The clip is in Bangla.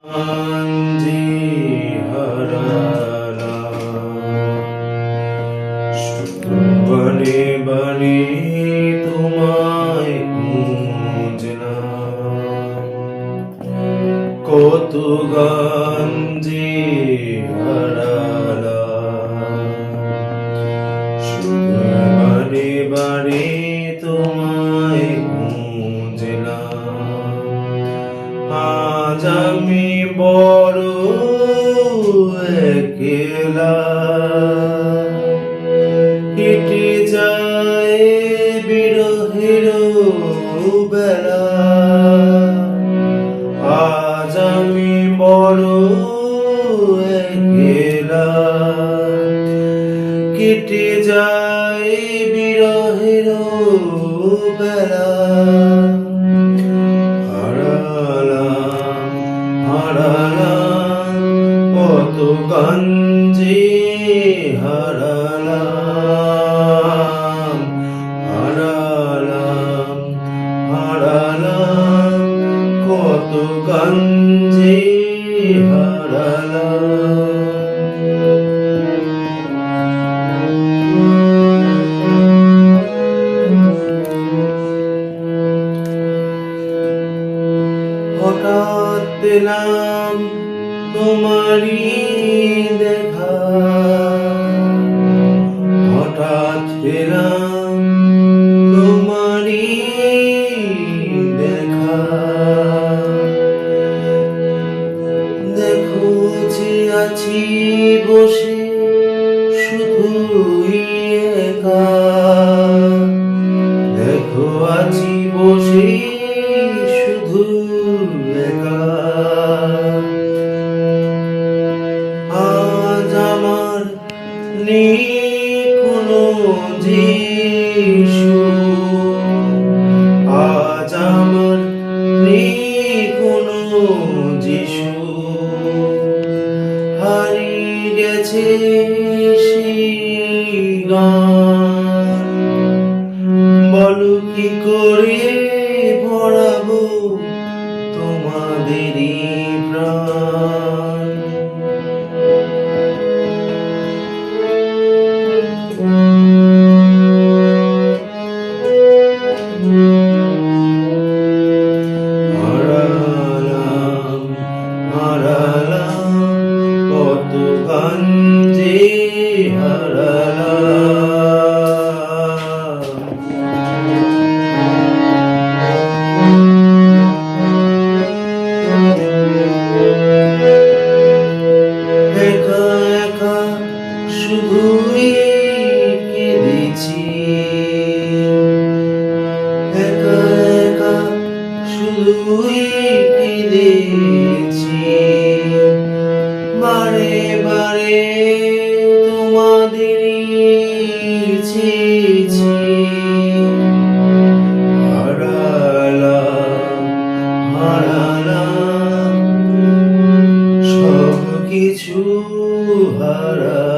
আঞ্জি হারালা বনে বনে তোমায় খুঁজলাম, কত গঞ্জি হারালা বনে বনে তোমায় খুঁজলাম। আজ আমি বড় একলা, কেটে যায় বিরহের বেলা। আজ আমি বড় একলা, কেটে যায় বিরহের বেলা। হারালাম কত গঞ্জি হারালাম, হারালাম হারালাম কত গঞ্জি হারালাম। হঠাৎ পেলাম তোমারি দেখা, হঠাৎ পেলাম তোমারি দেখা। দেখো যে আছি বসে শুধুই একা, দেখো আছি বসে শুধু একা। আজ আমার নেই কোনো যিশু, আজ আমার নেই কোনো যিশু। হারিয়ে গেছে সেই গান, বলো কি করে ভরাবো তোমাদেরই প্রাণ। হারালাম হারালাম কত গঞ্জি হারালাম। একা একা শুধুই কেঁদেছি, একা একা শুধুই কেঁদেছি। বারে বারে তোমাদেরই চেয়েছি। হারালাম হারালাম সব কিছু হারালাম।